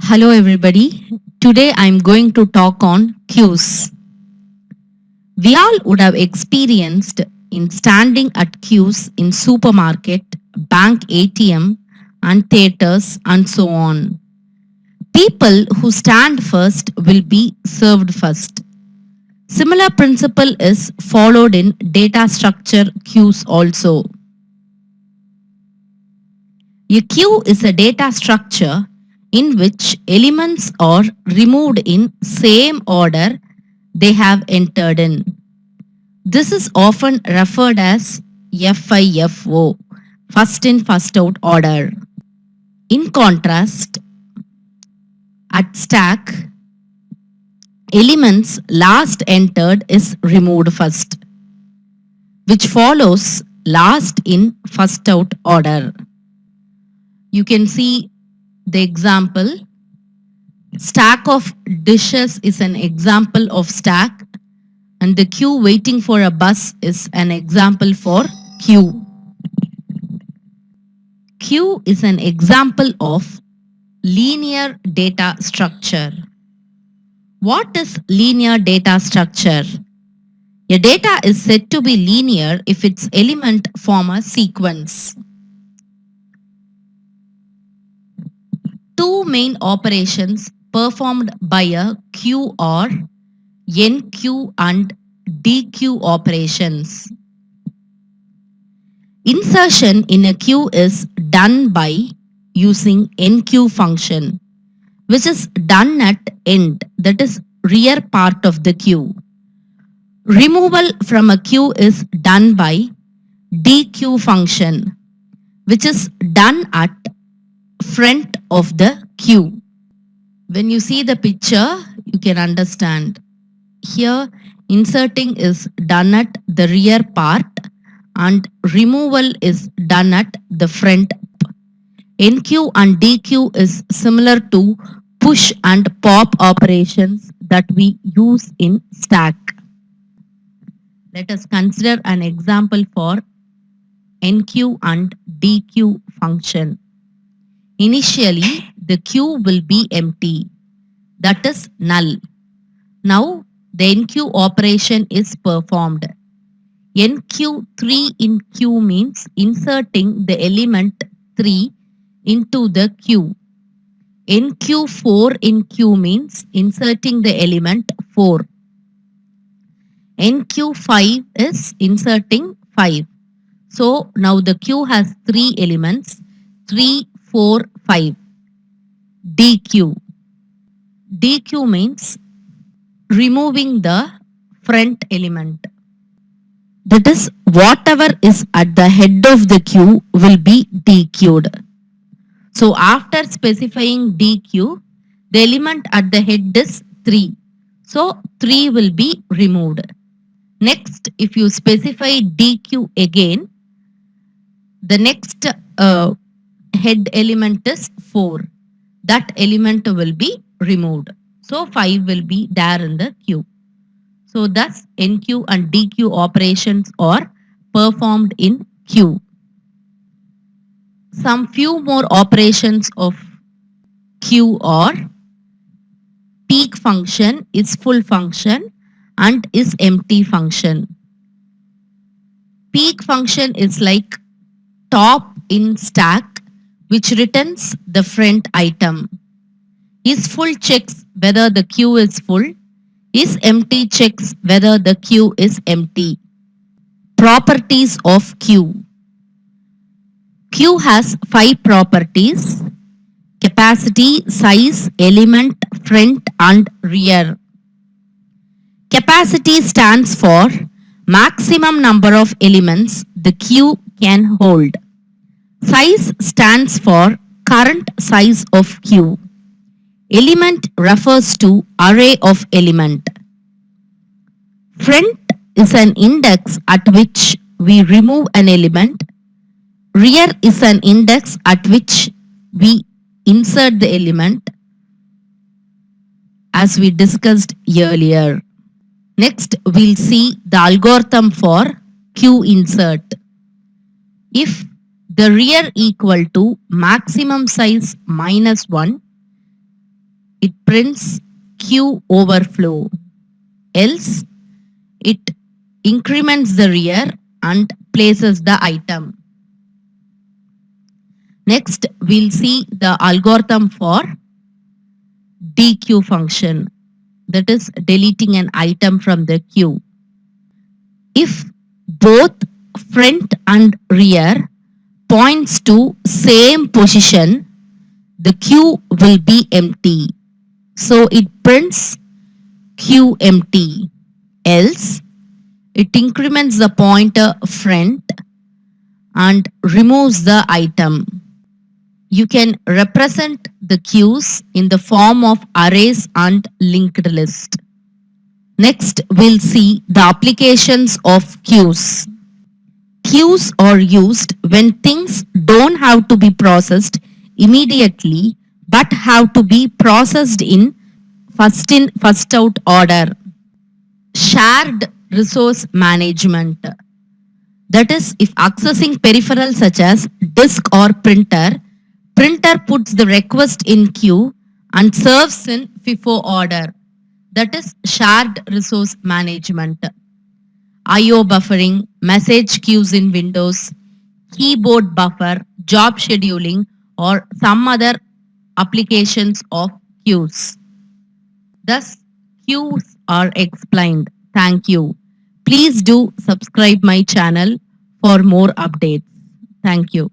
Hello everybody. Today I'm going to talk on queues. We all would have experienced in standing at queues in supermarket, bank ATM and theaters and so on. People who stand first will be served first. Similar principle is followed in data structure queues also. A queue is a data structure in which elements are removed in same order they have entered in. This is often referred as FIFO, first in first out order. In contrast, at stack, elements last entered is removed first, which follows last in first out order. You can see the example. Stack of dishes is an example of stack, and the queue waiting for a bus is an example for queue. Queue is an example of linear data structure. What is linear data structure? A data is said to be linear if its element form a sequence. Two main operations performed by a queue are Enqueue and Dequeue operations. Insertion in a queue is done by using Enqueue function, which is done at end, that is rear part of the queue. Removal from a queue is done by Dequeue function, which is done at front of the queue. When you see the picture, you can understand. Here, inserting is done at the rear part and removal is done at the front. Enqueue and Dequeue is similar to push and pop operations that we use in stack. Let us consider an example for Enqueue and Dequeue function. Initially, the queue will be empty, that is null. Now, the enqueue operation is performed. Enqueue 3 in queue means inserting the element 3 into the queue. Enqueue 4 in queue means inserting the element 4. Enqueue 5 is inserting 5. So, now the queue has 3 elements, 3, 4, 5. Dequeue. Dequeue means removing the front element. That is, whatever is at the head of the queue will be dequeued. So after specifying dequeue, the element at the head is 3. So 3 will be removed. Next, if you specify dequeue again, the next head element is 4. That element will be removed. So 5 will be there in the queue. So thus enqueue and dequeue operations are performed in queue. Some few more operations of queue are peak function, isfull function and isempty function. Peak function is like top in stack which returns the front item. Isfull checks whether the queue is full. Isempty checks whether the queue is empty. Properties of queue. Queue has 5 properties: capacity, size, element, front and rear. Capacity stands for maximum number of elements the queue can hold. Size stands for current size of queue. Element refers to array of element. Front is an index at which we remove an element. Rear is an index at which we insert the element, as we discussed earlier. Next, we'll see the algorithm for queue insert. If the rear equal to maximum size minus 1, it prints queue overflow. Else, it increments the rear and places the item. Next, we'll see the algorithm for dequeue function, that is deleting an item from the queue. If both front and rear points to same position, the queue will be empty. So it prints queue empty. Else, it increments the pointer front and removes the item. You can represent the queues in the form of arrays and linked list. Next, we'll see the applications of queues. Queues are used when things don't have to be processed immediately but have to be processed in, first out order. Shared resource management. That is, if accessing peripherals such as disk or printer puts the request in queue and serves in FIFO order. That is shared resource management. I/O buffering, message queues in Windows, keyboard buffer, job scheduling, or some other applications of queues. Thus, queues are explained. Thank you. Please do subscribe my channel for more updates. Thank you.